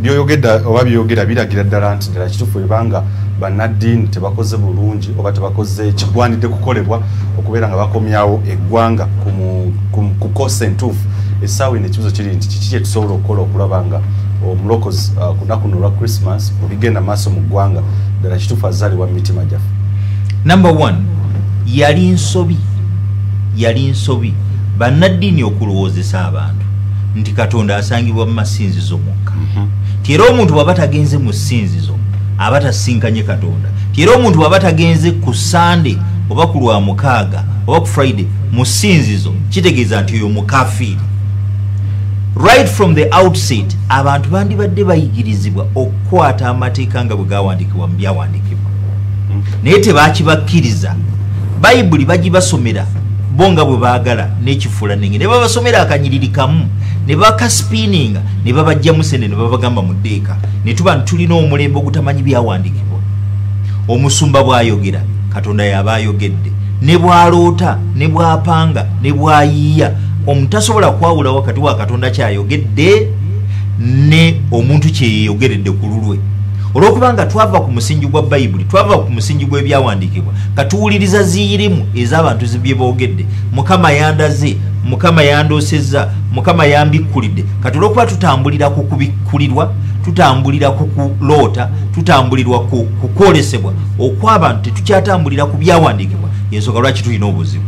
byoyogedda oba byogera biragira ddala nti ddala kituufu ebanga bannaddiini tebakoze bulungi oba tebakoze kigwanidde kukolebwa okubeera nga bakomyawo eggwanga ku kosa entuufu. Essaawa eno ekibuzo kiri nti kiki kye tusobola okukola okulaba nga omulokozi ku lunaku luno olwa Christmas obigenda maaso mu ggwanga ddala kituufu azaalibwa mu mitima gyaffe. Number 1, yali nsobi bannaddiini okulowoozesa abantu nti Katonda asangibwa mu masinzizo mokka. Ti era omuntu bw'aba tagenze mu ssinzizo aba tasinkanye Katonda. Ti era omuntu bw'aba tagenze ku Sunday oba ku Lwamukaaga oba ku Friday mu ssinzizo kitegeeza nti oyo mukafiiri. Right from the outset abantu bandibadde bayigirizibwa okukwata amateeka nga bwe gawandiikibwa mu byawandiikibwa. Naye tebakibakkiriza. Bayibuli bagibasomera bo nga bwe baagala n'ekifuulanenge ne babasomera akanyiriri kamu ne bakaspinninga ne babajja musene ne babagamba mu ddeeka ne tuba tulina omulembe ogutamanyi byawandiikibwa. Omusumba bw'ayogera Katonda yaba ayogedde, ne bw'aloota ne bw'apanga ne bw'ayiiya omutasobola kwawula wakati wa Katonda kyayogedde ne omuntu kyeyeyogeredde ku lulwe. Olwokubanga twava ku musingi gwa Bayibuli, twava ku musingi gw'ebyawandiikibwa, katuwuliriza ziyirimu ez'abantu zibye boogedde. Mukama yandaze, Mukama yandoosezza, Mukama yambikkulidde. Kati olw'okuba tutambulira ku kubikkulirwa, tutambulira ku kuloota, tutambulirwa ku kwolesebwa okw'abantu tetukyatambulira ku byawandiikibwa, y'ensonga lwaki tulina obuzibu.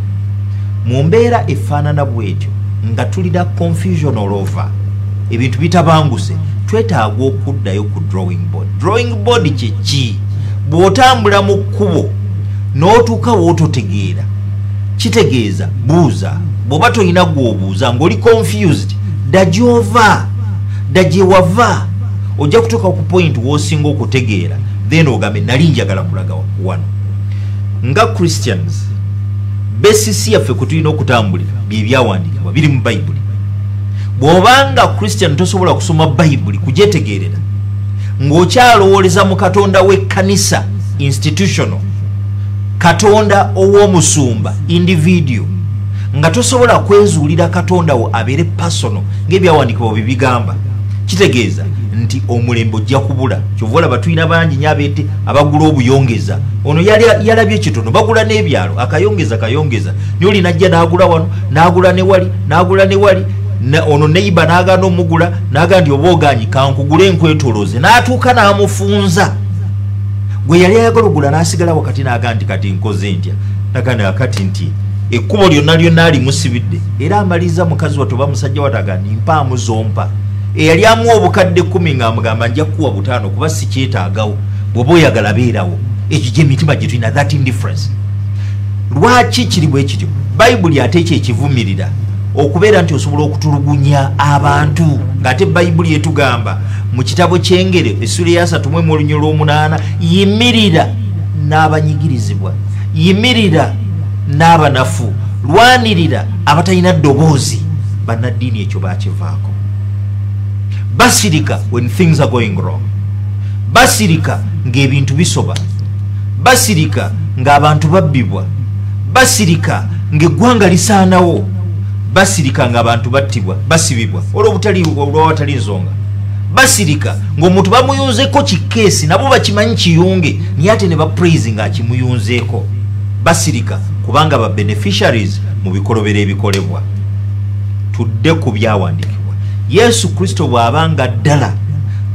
Mu mbeera efaanana bw'etyo nga tulina confusion all over, ebintu bitabanguse, twetaaga okuddayo ku drawing board. Drawing board kye ki? Bw'otambula mu kkubo n'otuuka w'ototegeera, kitegeeza buuza. Bw'oba tolina gw'obuuza ng'oli confused, dda gy'ova, dda gye wava, ojja kutuuka ku point w'osinga okutegeera, then ogambe nali njagala kulaga wano. Nga Christians, besisi yaffe kwe tulina okutambulira bye byawandiikibwa biri mu Bayibuli. Bw'obanga Christian tosobola kusoma Bayibuli kugyetegeerera ng'okyalowooleza mu Katonda w'ekkanisa institutional, Katonda ow'omusumba individual, nga tosobola kwezuulira Katonda wo abeere personal ng'ebyawandiikibwa bwe bigamba, kitegeeza nti omulembe ojja kubula. Kyova olaba tulina bangi nnyo abeete abagula obuyongeza. Ono yalabye kitono bagula n'ebyalo akayongeza n'oli najja n'agula wano n'agula ne wali n'agula ne wali. Ono neiba n'agaana omugula n'aga nti oba oganyi kankugule enkwetoloze n'atuuka n'amufunza. Gwe yali ayagala ogula n'asigala wakati n'aga nti kati nkoze ntya, n'agana akati nti ekkubo lyonna alimusibidde era amaliza mukazi watto oba musajja wataga nti mpaamu zompa. Eyali amuwa obukadde 10 ng'amugamba nja kuwa 5 kuba sikyetaagawo, bw'oba oyagala beerawo. Ekyo gy'emitima gye tulina, that indifference. Lwaki kiri bwe kityo? Bayibuli ate ekyo ekivumirira okubeera nti osobola okutulugunya abantu, ng'ate Bayibuli etugamba mu kitabo ky'Engere essula ya 3:8, yimirira n'abanyigirizibwa, yimirira n'abanafu, lwanirira abatalina ddoboozi. Bannaddiini ekyo baakivaako. Basirika when things are going wrong, basirika ng'ebintu bisoba, basirika ng'abantu babbibwa, basirika ng'eggwanga lisaanawo, basirika ng'abantu battibwa basibibwa olw'awatali nsonga, basirika ng'omuntu bamuyunzeeko kikeesi nabo bakimanyi kiyunge naye ate ne bapraise ng'akimuyunzeeko, basirika kubanga ba beneficiaries mu bikolobero ebikolebwa. Tudde ku byawandiikibwa. Yesu Kristo bw'abanga ddala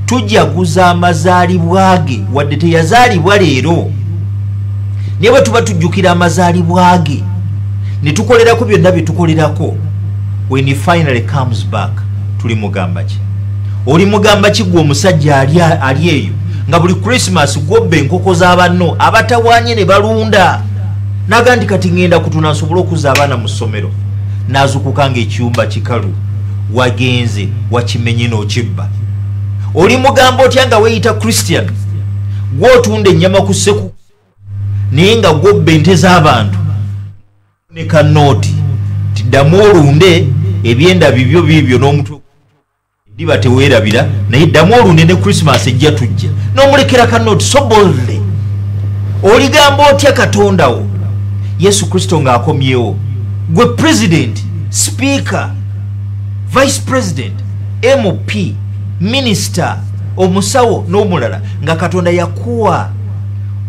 tujaguza amazaalibwa ge wadde teyazaalibwa leero, naye bwe tuba tujjukira amazaalibwa ge ne tukolerako byonna bye tukolerako, when he finally comes back tuli mugamba ki? Oli mugamba ki gwe omusajja ali eyo nga buli Christmas gwobba enkoko z'abanno abatawaanye ne balunda, naga nti kati ngenda kutuna nsobole okuzza abaana mu ssomero, n'azukuka ng'ekiyumba kikalu, wagenze wakimenye n'okibba. Oli mugamba otya nga weeyita Christian gw'otunda ennyama ku sseku naye nga gwobba ente z'abantu ne kannooti tiddamu olunde ebyenda bibyo n'omutwe diba teweerabira, naye ddamu olunde ne Christmas ejja tujja n'omulekera kannooti sobolle. Oligamba otya Katonda wo? Yesu Kristo ng'akomyewo, gwe president, speaker, vice president, MP, minister omusawo n'omulala nga Katonda yakuwa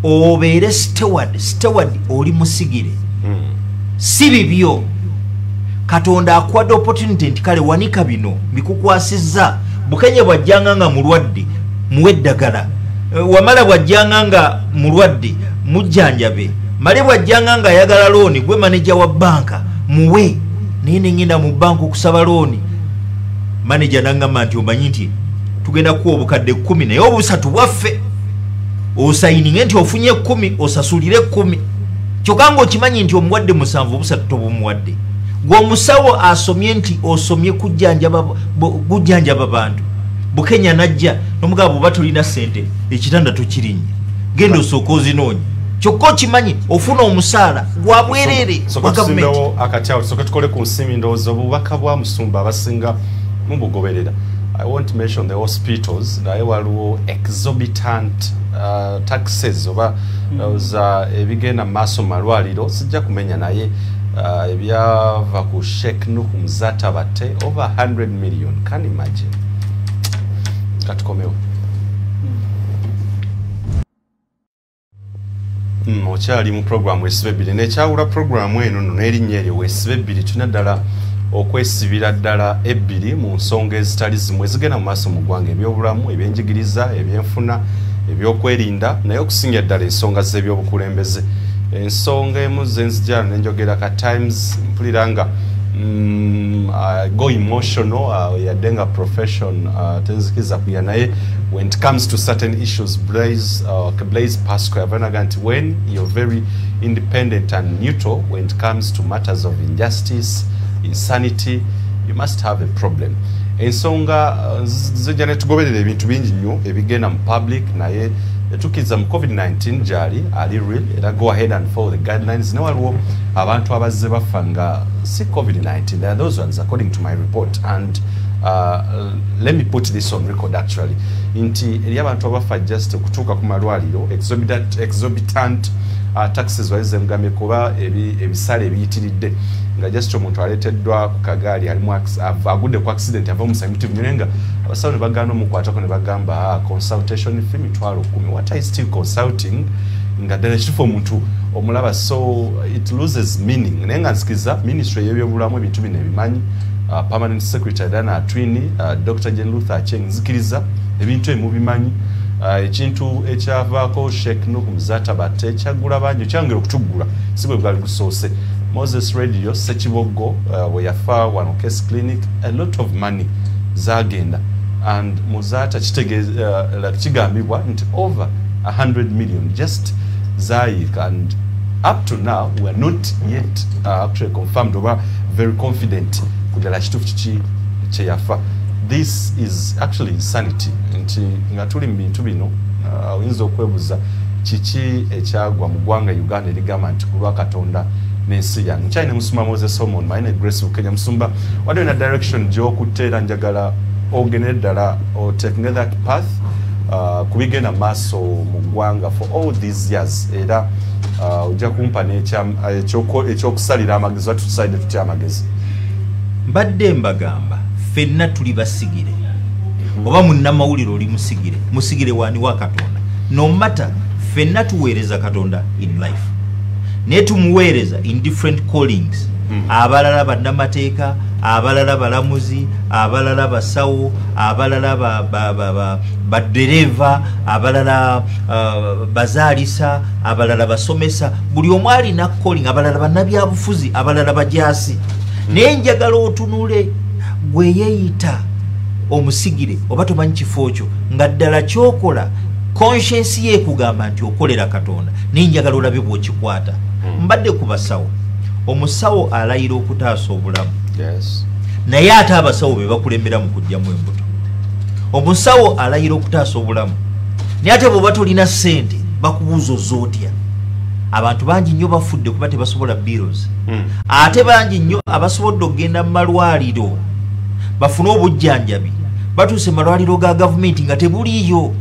obeere steward oli musigire si bibyo Katonda akuwadde opportunity nti kale wanika bino bikukwasizza Bukenya bwajjanga nga mulwadde muwe eddagala Wamala bwajjanga nga mulwadde mujjanjabe Male bwajjanga nga ayagala looni gwe manager wa banka muwe naye nengenda mu banka okusaba looni manager nangamba nti omanyi nti tugenda kuwa obukadde 10 naye obusatu bwaffe osayininge nti ofunye 10 osasulire 10 kyokka ng'okimanyi nti omuwadde 7 obusatu tobumuwadde gwe omusawo asomye nti osomye kujjanjaba bantu Bukenya najja n'omugabo bwe batulina ssente ekitanda tokirinnye genda osooka ozinoonya kyokka okimanyi ofuna omusaala gwa bwerere gwa gavumenti akatyawo tusooke tukole ku nsiimi ndowooza obubaka bwa musumba abasinga mubugoberera I won't mention the hospitals naye waliwo exorbitant taxes oba ebigenda mu maaso malwaliro sijja kumenya naye ebyava ku Sheikh Nuhu Zibatabudde over 100 million can imagine katukomewo okyali mu programu Weesibe 2 nekyawula programu eno n'erinnya eryo Weesibe 2 tulina ddala okwesibira ddala ebbiri mu nsonga ezitali zimu ezigenda mu maaso mu ggwanga ebyobulamu ebyenjigiriza ebyenfuna ebyokwerinda naye okusinga ddala ensonga z'ebyobukulembeze ensonga emu zenzijala nenjogera ka times mpulira nga go emotional yadde nga profession tenzikiriza kuya naye when it comes to certain issues Blaise Pascal yavanaga nti when you're very independent and neutral when it comes to matters of injustice insanity you must have a problem ensonga zijja netugoberera ebintu bingi nnyo ebigenda mu public naye etukiza mu COVID-19 jali ali real era go ahead and follow the guidelines ne waliwo abantu abazze bafa nga si COVID-19 there are those ones according to my report and let me put this on record actually nti eri abantu abafa just kutuuka ku malwaliro exorbitant taxes waize mgambe kuba ebisale ebiyitiridde nga just omuntu aleteddwa ku kagaali alimu agudde ku accident ava mu scientific nenga abasawo ne bagamba omukwatako ne bagamba consultation fee mitwalo 10 what I still consulting nga ddala kifo omuntu omulaba so it loses meaning nenga nsikiza ministry y'ebyobulamu ebintu bino ebimanyi permanent secretary Dana Atwini Dr. Jen Luther Acheng nzikiriza ebintu emubimanyi ekintu ekyavaako Sheikh Nuhu Zibatabudde kyagula bangi kyangera okutugula sibwe bwali gusoose Moses Radio Sekibogo we yafa wano case clinic a lot of money zagenda and Muzata kitegeza kigambibwa nti over 100 million just zayika and up to now we are not yet actually confirmed or very confident kujala kitufu kiki kyeyafa. This is actually insanity nti nga tuli mu bintu bino oyinza okwebuza kiki ekyagwa mu ggwanga Uganda erigamba nti kulwa Katonda n'ensi yange nkyalina Musumba Moses Solomon mayina Grace Kenya Musumba wadde na direction gy'okuteera njagala ogende ddala o taking that path kubigenda maaso mu ggwanga for all these years era ojja kumpa ekyokusalira amagezi watutusalide tutya amagezi mbadde mbagamba fenna tuli basigire oba munnamawulire oli musigire wani wa Katonda no matter fenna tuweereza Katonda in life naye tumuweereza in different callings abalala bannamateeka abalala balamuzi abalala basawo abalala badereva abalala bazaalisa abalala basomesa buli omu alina calling abalala bannabyabufuzi abalala bajaasi naye njagala otunule gwe yeeyita omusigire oba tomanyi kifo kyo nga ddala kyokola conscience ye kugamba nti okolera Katonda naye njagala olabe bw'okikwata mbadde ku basawo omusawo alayira okutaasa obulamu naye ate abasawo be bakulembera mu kujjamu embuto omusawo alayira okutaasa obulamu naye ate bw'oba tolina ssente bakubuuza ozootya abantu bangi nnyo bafudde kuba tebasobola bills ate bangi nnyo abasobodde okugenda mu malwaliro bafune obujjanjabi batuuse malwaliro ga gavumenti nga tebuliiyo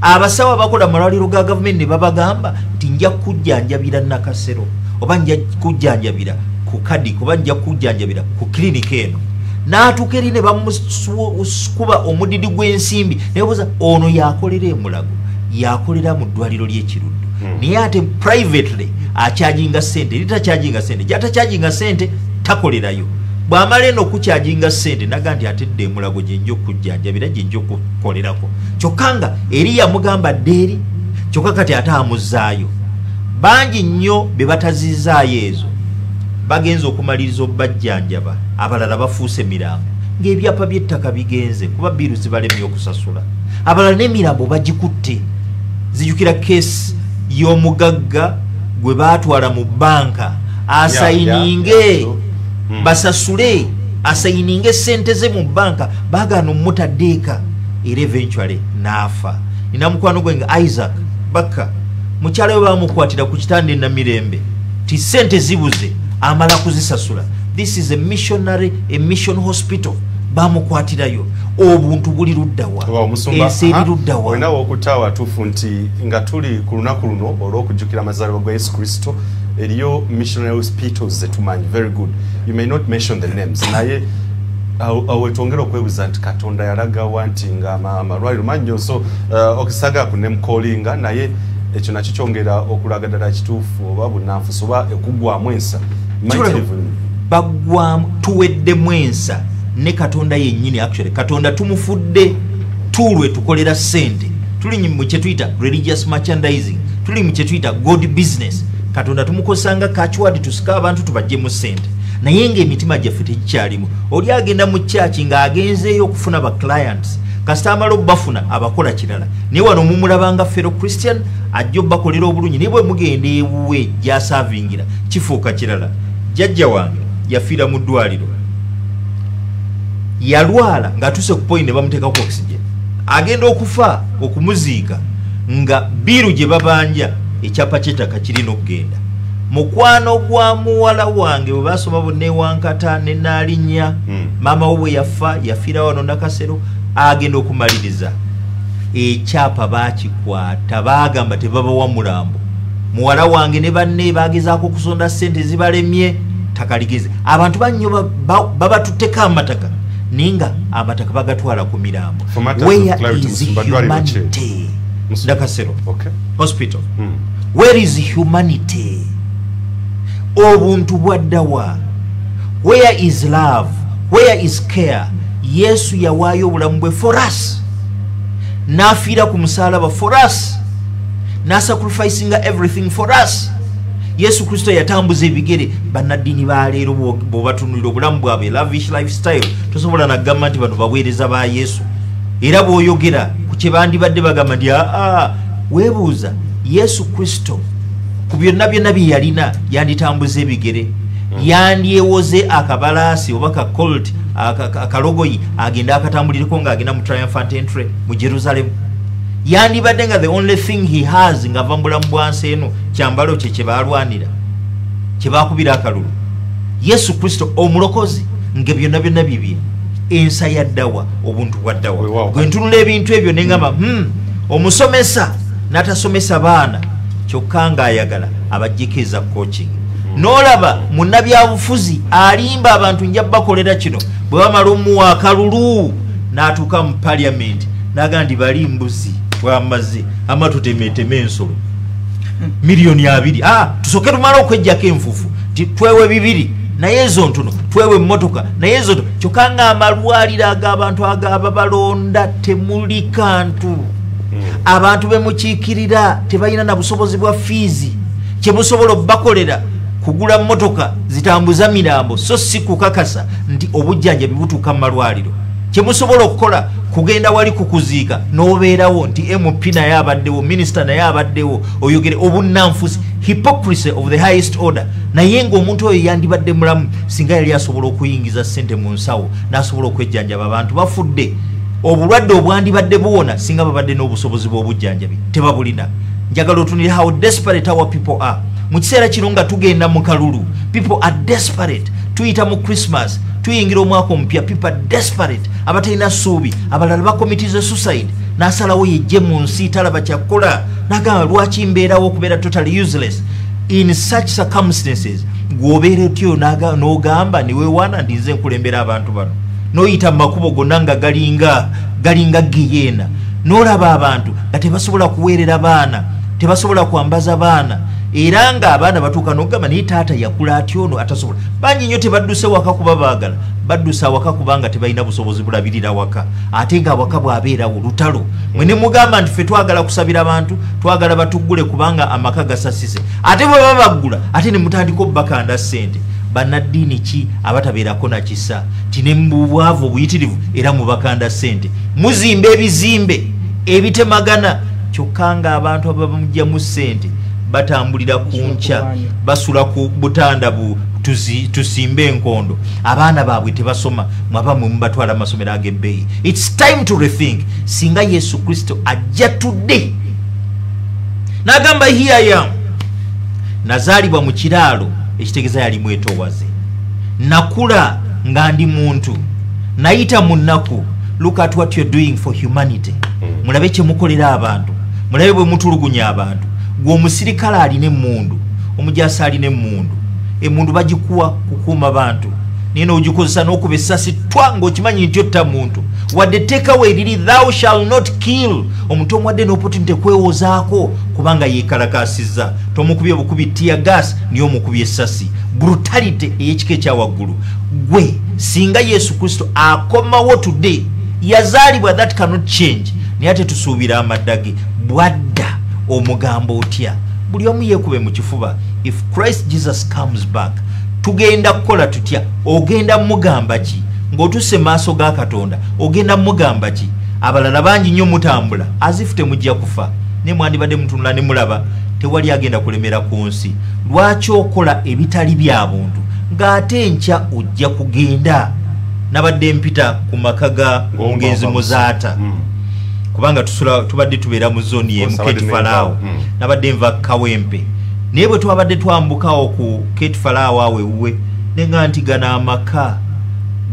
abasawo abakola malwaliro ga gavumenti ne babagamba nti nja kujjanjabira nakasero oba nja kujjanjabira ku kadi oba nja kujjanjabira ku klinika eno n'atuuka eri ne bamukuba omudidi gw'ensimbi nebuuza ono yakolera emulago yakolera mu ddwaliro ly'ekiruddu naye ate privately akyaginga ssente eri takyaginga ssente gy'atakyaginga ssente takolerayo bw'amala eno okukyajinga ssente naga nti atedde emulago gye nja okujjanjabira gye nja okukolerako kyokka nga eri yamugamba dde eri kyokka kati ate amuzzaayo bangi nnyo be batazizaayo ezo bagenza okumaliriza obubajjanjaba abalala bafuuse mirambo ng'ebyapa by'ettaka bigenze kuba biiru zibalemye okusasula abalala n'emirambo bagikutte zijjukira keesi y'omugagga gwe baatwala mu bbanka asayininge basasule asayininge ssente ze mu bbanka baagaana omutaddeeka era eventually n'afa nina mukwano gwe nga Isaac Bakka mukyala we bamukwatira ku kitanda Namirembe ti ssente zibuze amala kuzisasula. This is a mission hospital bamukwatirayo obuntu buli luddawa enseri luddawa olina okutawa tufu nti nga tuli ku lunaku luno olw'okujjukira amazaalibwa ga Yesu Kristo eriyo missionary hospitals zetumanyi very good. You may not mention the names naye awetwongera okwebuuza nti Katonda yalagawa nti nga amalwaliro manyo so okusaga ku name calling naye ekyo nakyo kyongera okulaga ddala kituufu oba bunnanfusi oba ekugwamu ensa bagwamu tuweddemu ensa ne Katonda yennyini actually Katonda tumufudde tulwe tukolera ssente tuli mu kye tuyita religious merchandising tuli mu kye tuyita God business Katonda tumukozesanga kachwadi tusika abantu tubajje mu ssente naye ng'emitima gyaffe tegikyalimu oli agenda mu church ng'agenzeeyo okufuna ba clients kasita amala obbafuna abakola kirala naye wano mumulabanga fellow Christian ajja obbakolera obulungi naye bwe mugenda ewuwe gy'asaavingira kifuuka kirala. Jjajja wange yafiira mu ddwaliro yalwala ng'atuuse ku point ne bamuteekako oxygen agenda okufa okumuziika nga biiru gye babanja ekyapa ky'ettaka kirina okugenda mukwano gwa muwala wange bwe basoma bonna ewankata ne Naalinnya maama we bwe yafa yafiira wano Nakasero agenda okumaliriza ekyapa baakikwata baagamba tebabawa mulambo muwala wange ne banne bagezaako okusonda ssente zibalemye ttaka ligeze abantu bannyo babatutteko amataka naye nga amataka bagatwala ku mirambo. Where is humanity? Nakasero hospital where is humanity? Obuntu bwaddawa? Where is love? Where is care? Yesu yawaayo obulamu bwe for us n'afiira ku musaalaba for us n'asacrificinga everything for us. Yesu Kristo yatambuza ebigere bannaddiini baleero bw'obatunulira obulamu bwabwe lavish lifestyle tosobola nagamba nti bano baweereza ba Yesu era bw'oyogera ku kye bandibadde bagamba nti weebuuza Yesu Kristo ku byonna bye yalina yanditambuza ebigere yandyewoze akabalaasi oba ka colt akalogoyi agenda akatambulireko ng'agenda mu triumphant entry mu Jerusalem yandibadde nga the only thing he has ng'ava mu bulamu bwansi eno kyambalo kye baalwanira kye baakubira akalulu. Yesu Kristo omulokozi nga byonna bibye ensa yaddawa obuntu bwaddawa gwe ntunula ebintu ebyo neŋŋamba omusomesa n'atasomesa baana kyokka ng'ayagala abajjikiriza coaching n'olaba munnabyabufuzi alimba abantu nja bakolera kino bwe bamala omuwa akalulu n'atuuka mu parliament n'agamba nti bali mbuzi bwamaze amatutemeteme ensolo miliyoni 2 tusoke tumala okwejjako enfufu twewe 2 naye ezo ntono twewe emmotoka naye ezo kyokka nga amalwaliro ag'abantu agaba balonda temuli kantu abantu bemukiikirira tebalina na busobozi bwa fiizi kyemusobola obbakolera kugula mmotoka zitambuza mirambo so si kukakasa nti obujjanjabi butuuka mu malwaliro kyemusobola okukola kugenda wali kukuziika n'obeerawo nti MP naye abaddewo minisita naye abaddewo oyogere obunnanfusi hypocrisy of the highest order naye ng'omuntu oyo yandibadde mulamu singa yali asobola okuyingiza ssente mu nsawo n'asobola okwejjanjaba abantu bafudde obulwadde obwandibadde buwona singa babadde n'obusobozi bw'obujjanjabi tebabulina. Njagala otunire how desperate our people are mu kiseera kino nga tugenda mu kalulu people are desperate tuyita mu Christmas tuyingira omwaka omupya people are desperate abatalina ssuubi abalala bakomitize suicide n'asalawo yejje mu nsi talaba kyakkola n'agamba lwaki mbeerawo okubeera totally useless in such circumstances gwobeera otyo n'ogamba niweewaana ndinze nkulembera abantu bano noyita makubo gonna nga galinga giyena nolaba abantu nga tebasobola kuweerera baana tebasobola kwambaza baana era nga abaana batuuka nogamba naye taata yakula atya ono atasobola bangi nnyo tebadduse waka kuba baagala baddusa waka kubanga tebalina busobozi bulabirira waka ate nga waka bwabeerawo lutalo mwene mugamba nti ffe twagala kusabira abantu twagala batuggule kubanga amaka gasasise ate bwe baba baggula ate ne mutandika obbakanda ssente bannaddiini ki abatabeerako na kisa tine mubwavu obuyitirivu era mubakanda ssente muzimba ebizimbe ebitemagana kyokka nga abantu ababamugyamu ssente batambulira ku nkya basula ku butanda tusimbe enkondo abaana baabwe tebasoma mwaba mubatwala amasomero ag'ebbeeyi. It's time to rethink. Singa Yesu Kristo ajja tudde n'agamba here I am nazaalibwa mu kiraalo ekitegeeza yali mwetoowaze nakula nga ndi muntu nayita mu nnaku. Look at what you're doing for humanity. Mulabe kye mukolera abantu, mulabe bwe mutulugunya abantu. Gwe omusirikale alina emmundu, omujaasi alina emmundu, emmundu bagikuwa kukuuma bantu naye n'ogikozesa n'okuba essasi twa ng'okimanyi nti otta muntu wadde tekawe eriri thou shall not kill. Omuntu omuwadde n'opportunity kwewozaako kubanga yeekalakaasizza tomukubye bukubi tear gas niyo omukubye essasi brutality ey'ekika ekyawaggulu. Gwe singa Yesu Kristo akomawo today yazaalibwa that cannot change naye ate tusuubira amaddage bwadda omugambo otya buli omu yeekube mu kifuba. If Christ Jesus comes back tugenda kukola tutya? Ogenda mugamba ki ng'otuse maaso ga Katonda? Ogenda mugamba ki? Abalala bangi nnyo mutambula azifu temujja kufa ne mwandibadde mutunula ne mulaba tewali agenda kulemera ku nsi. Lwaki okola ebitali bya buntu ng'ate enkya ojja kugenda? Nabadde mpita ku maka ga omugenzi Muzaata kubanga tubadde tubeera mu zooni y'emu Kate Falaawo nabadde nva Kawempe naye bwe twabadde twambukawo ku Kate Falaawo awewuwe nenga nti gana amaka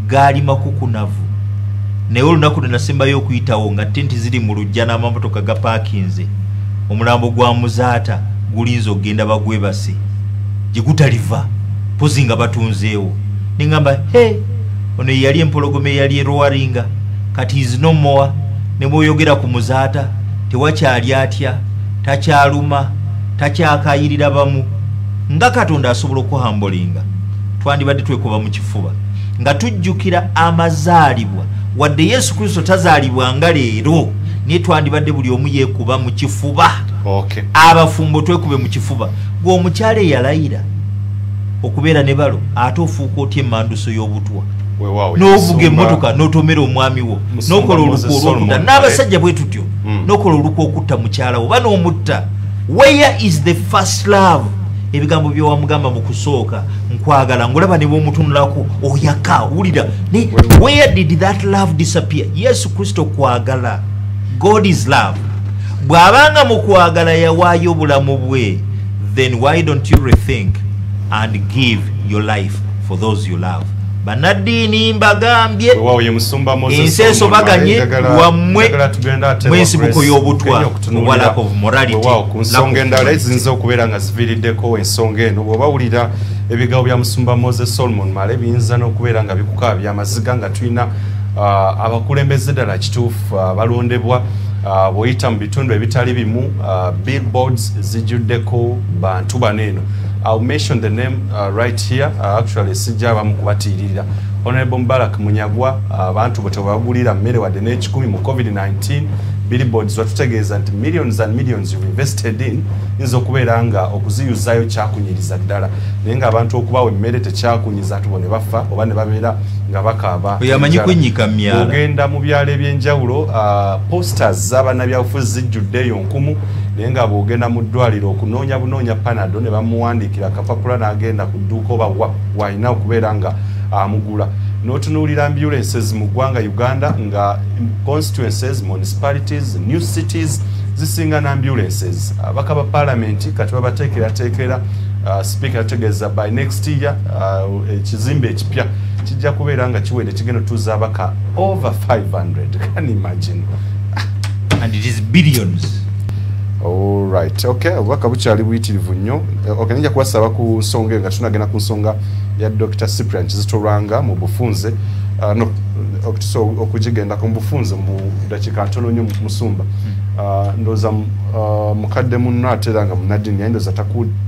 gaali makukunavu naye olunaku nenasembayo okuyitawo nga tenti ziri mu lujja n'amamotoka gapaakinze omulambo gwa Muzaata gulinza okugenda bagwebase gye gutaliva pozi nga batunzeewo nengamba ono yali empologome yali erwaringa kati is no more. Ne bw'oyogera ku Muzaata tewakyali atya takyaluma takyakayirira bamu nga Katonda asobola okuhambolinga twandibadde twekuba mu kifuba nga tujjukira amazaalibwa wadde Yesu Kristo tazaalibwa nga leero naye twandibadde buli omu yeekuba mu kifuba. Abafumbo twekube mu kifuba. Gwe omukyala eyalayira okubeera ne balo ate ofuuka otya emmanduso y'obutwa n'ovuga emmotoka n'otomera omwami wo n'okola olukwa olw'okutta n'abasajja bwe tutyo n'okola olukwa okutta mukyala wo oba n'omutta. Where is the first love? Ebigambo by'owamugamba mu kusooka nkwagala ngolaba ne bw'omutunulako oyaka wulira where did that love disappear? Yesu Kristo kwagala. God is love. Bw'abanga mu kwagala yawaayo obulamu bwe, then why don't you rethink and give your life for those you love? Bannaddiini mbagambye ensi esobaganye wammwe mw'ensibuko y'obutwa lack of morality. Ku nsonga endala eziyinza okubeera nga ziviiriddeko ensonga eno bw'oba wulira ebigambo bya Musumba Moses Solomon Male biyinza n'okubeera nga bikukaa byamaziga nga tulina abakulembeze ddala kituufu balondebwa bw'oyita mu bitundu ebitali bimu billboards zijjuddeko bantu bano eno. I'll mention the name right here. Actually, sijja abamu kubatiirira. Honorable Mubarak Munyagwa, abantu bwe tebagulira mmere wadde n'ekikumi mu COVID-19 billboards watutegeeza nti millions and millions you've invested in yinza okubeera nga okuziyuzayo kyakunyiriza ddala naye nga abantu okubawa emmere tekyakunyiza ate bo ne bafa oba ne babeera nga bakaaba. Oyamanyi kwennyika mu myala. Ogenda mu byalo ebyenjawulo posters z'abannabyabufuzi zijjuddeyo nkumu naye nga bw'ogenda mu ddwaliro okunoonya panado ne bamuwandiikira akapapula n'agenda ku dduuka oba wayina okubeera nga amugula. N'otunuulira ambulances mu ggwanga Uganda nga constituencies, municipalities, new cities zisinga n'ambulances. Abaka ba parliament kati babateekerateekera speaker ategeeza by next year ekizimbe ekipya kijja kubeera nga kiwedde kigenda tuuza abaka over 500. Can imagine. And it is billions. All right. Okay, obubaka bukyali buyitirivu nnyo. Okay, nija kuwasaba ku nsonga nga tunagenda ku nsonga ya Dr. Cyprian Kizito Lwanga mu bufunze. No, okutuso okujigenda ku mbufunze mu dakika ntono nnyo Musumba ndoza mukadde munno atera nga munadini ndoza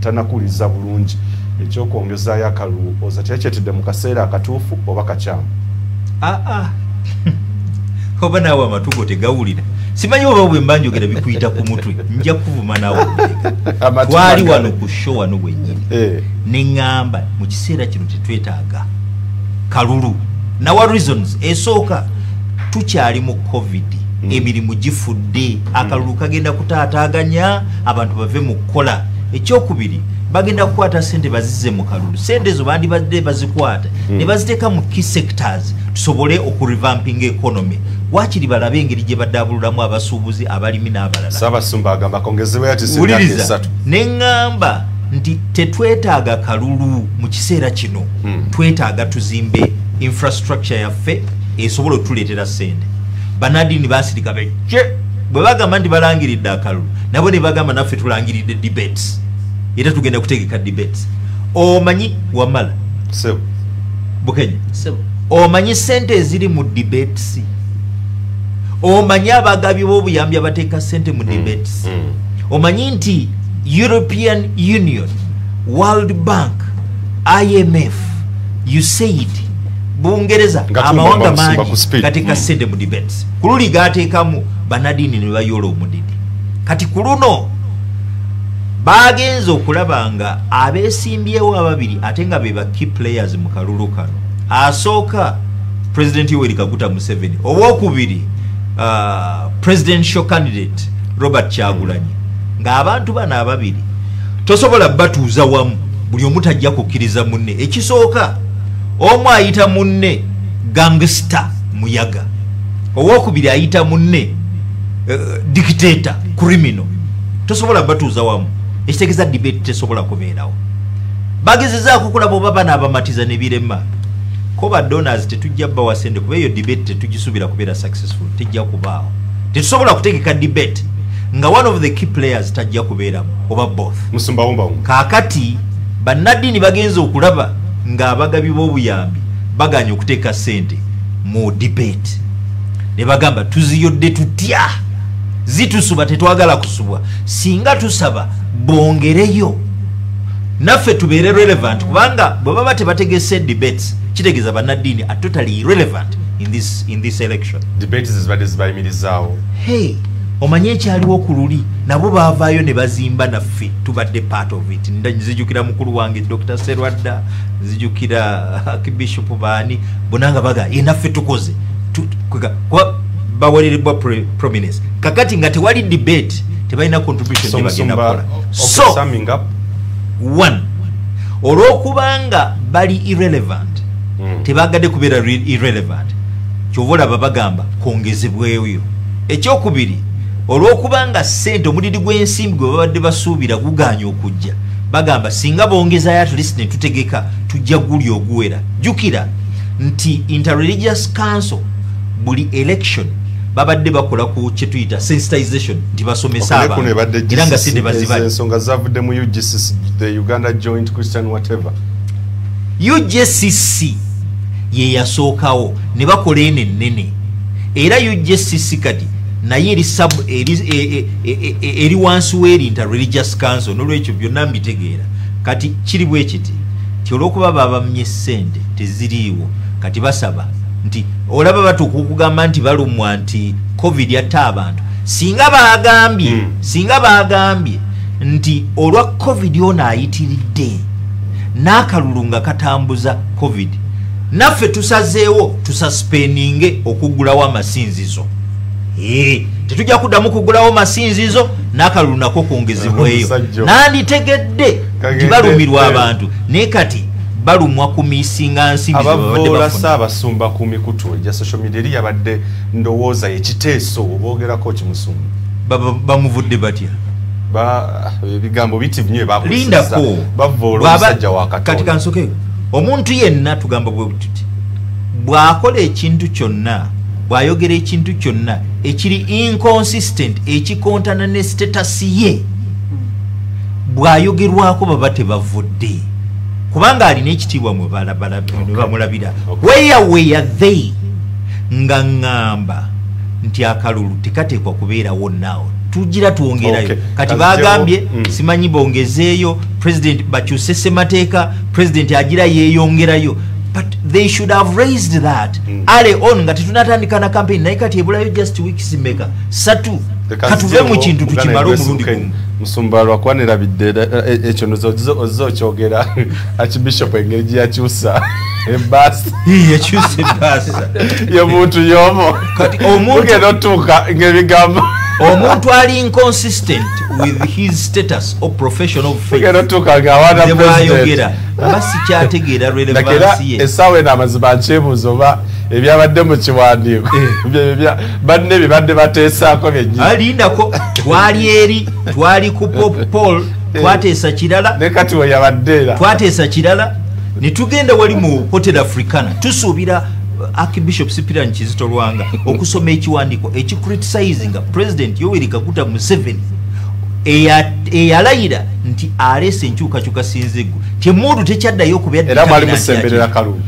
tanakuliza bulungi ekyokwongezaayo akalulu oza kyekyettedde mu kaseera akatuufu oba kakyamu oba naawe amatugo tegawulira simanyi oba bwe mba njogera bikuyita ku mutwe nja kuvuma naawe twali wano ku show wano bwennyini ne ŋŋamba mu kiseera kino tetwetaaga kalulu nawa reasons esooka tukyali mu covid emirimu gifudde akalulu kagenda kutaataaganya abantu bave mu kukola ekyokubiri bagenda kukwata sente bazize mu kalulu sente ezo bandibadde bazikwata ne baziteeka mu key sectors tusobole okurevamping economy wakiri balabe engeri gye badde abululamu abasuubuzi abalimi n'abalala Ssaabasumba agamba kongezeeyo ati wuliriza ne ŋŋamba nti tetwetaaga kalulu mu kiseera kino twetaaga tuzimbe infrastructure yaffe esobola otuleetera sente banadini basirika bejje bwe bagamba nti balangiridde akalulu nabo ne bagamba naffe tulangiridde debates era tugenda kutegeka debates omanyi wamala Bukenya omanyi sente eziri mu debates omanyi abagabi b'obuyambi abateeka sente mu debates omanyi nti European Union, World Bank, IMF, USAID Bungereza amawanga mangi katika sente mu debates kululi gateekamu banadini ne bayola omudidi kati kuluno bagenza okulaba nga abeesimbyewo ababiri ate nga be ba key players mu kalulu kano asooka President Yoweri Kaguta Museveni owookubiri presidential candidate Robert Kyagulanyi ng'abantu bano ababiri tosobola batuuza wamu buli omu tajja kukkiriza munne ekisooka omu ayita munne gangster muyaga owookubiri ayita munne dictator criminal tosobola batuuza wamu ekitegeeza debate tesobola kubeerawo bagezezaako kulaba oba bano abamatiza ne birema ko ba donors tetujja bawa sente kuba eyo debate tetugisuubira kubeera successful tejja kubaawo tetusobola kutegeka debate nga one of the key players tajja kubeeramu oba both kaakati bannaddiini bagenza okulaba ng'abagabi b'obuyambi baganya okuteeka sente mu debate ne bagamba tuziyodde tutya zitusuba tetwagala kusubwa singa tusaba bongereyo naffe tubeere relevant kubanga bwe baba tebategese debates kitegeeza bannaddiini are totally irrelevant in this election debates zibadde zibayimirizaawo hey omanye ekyaliwo ku luli nabo baavaayo ne bazimba naffe tubadde part of it nzijukira mukulu wange Dr. Serwadda nzijukira Bishop Baani bonanga baga naffe tukoze bawererebwa prominence kakati nga tewali debate tebalina contribution gye bagenda kukola so one olw'okubanga bali irrelevant tebagadde kubeera irrelevant kyova olaba bagamba kwongezebweyo ekyokubiri olw'okubanga sente omudidi gw'ensimbi gwe babadde basuubira guganya okujja bagamba singa bongezayo at least ne tutegeka tujja guli oguwera jjukira nti interreligious council buli election babadde bakola ku kyetuyita sensitization nti basomesa abantu era nga sente bazibali ensonga zavudde mu UGCC the Uganda Joint Christian whatever UGCC ye yasookawo ne bakola enennene era UGCC kati naye eri wansi w'eri interreligious council n'olwekyo byonna mbitegeera kati kiri bwe kiti ti olw'okuba babamye ssente teziriiwo kati basaba nti olaba batuuka okugamba nti balumwa nti covid yatta abantu singa bagambye nti olwa covid ono ayitiridde n'akalulu nga katambuza covid naffe tusazeewo tusaspendinge okugulawo amasinzizo tetujja kuddamu kugulawo masinzizo n'akalulu nako kwongezebweyo nanditegedde nti balumirwa abantu naye kati balumwa ku misinga nsimbi abavoola Ssaabasumba ku mikutu egya social media eri yabadde ndowooza ekiteeso oboogerako kimusumba bamuvudde batya ebigambo biti binyewe lindako bavoola omusajja wa Katonda kati kansoke omuntu yenna tugamba bwe tuti bw'akola ekintu kyonna bw'ayogera ekintu kyonna ekiri inconsistent ekikontana ne status ye bw'ayogerwako baba tebavudde kubanga alina ekitiibwa mwe bamulabira where they nga ngamba nti akalulu tekateekwa kubeerawo naawo tugira tuwongerayo kati bagambye simanyi bongezeeyo president bakyuse ssemateeka president agira yeeyongerayo but they should have raised that early on nga tetunatandika na campaign naye kati ebulayo just weeks meka satu katuve mu kintu tukimala omulundi gumu musumba lwakwanira bidde ekyo ozokyogera archbishop engeri gyakyusa ebbaasi yakyusa ebbaasa y'omuntu y'omo kati omuntu otuuka ng'ebigambo omuntu ali inconsistent with his status of professional faithbwayogera basi kyategeera relevansi ye essaawa eno amazima nkyebuuza oba ebyabadde mu kiwandiiko banne bibadde bateesaako byennyini alindako twali eri twali ku Pr.Male twateesa kirala ne kati we yabadde era twateesa kirala ne tugenda wali mu Hotel Africana tusuubira Archbishop Cyprian Kizito Lwanga okusoma ekiwandiiko ekicriticizinga President Yoweri Kaguta Museveni eyalayira nti alese enkyukakyuka sinzeggu temundu tekyaddayo era mwali musemberera kalulu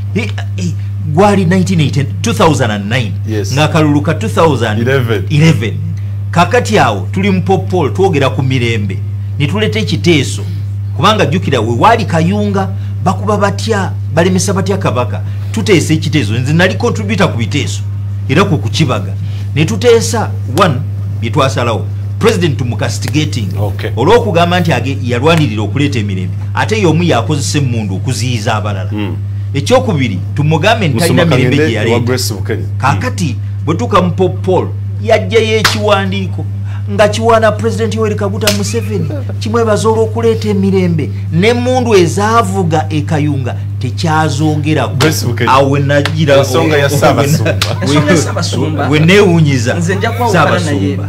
gwali 2009 nga kalulu ka 2011 kakati awo tuli mu Pr.Male twogera ku mirembe nituleta ekiteeso kubanga jjukira we wali Kayunga bakuba batya balemesa batya kabaka tuteesa ekiteeso nze nali contributor ku biteeso era ku kukibaga ne tuteesa one byetwasalawo president tumucastigating olw'okugamba nti yalwanirira okuleeta emirembe ate y'omu yakozesa emmundu okuziyiza abalala ekyokubiri tumugambe nti talina mirembe gye yaleeta kaakati bwe tuka mu Pr.Male yajjayo ekiwandiiko nga kiwaana president Yoweri Kaguta Museveni kimwebaza olw'okuleeta emirembe n'emmundu ezaavuga ekayunga tekyazongerako awo we nagira ensonga ya Ssaabasumba we neewunyiza Ssaabasumba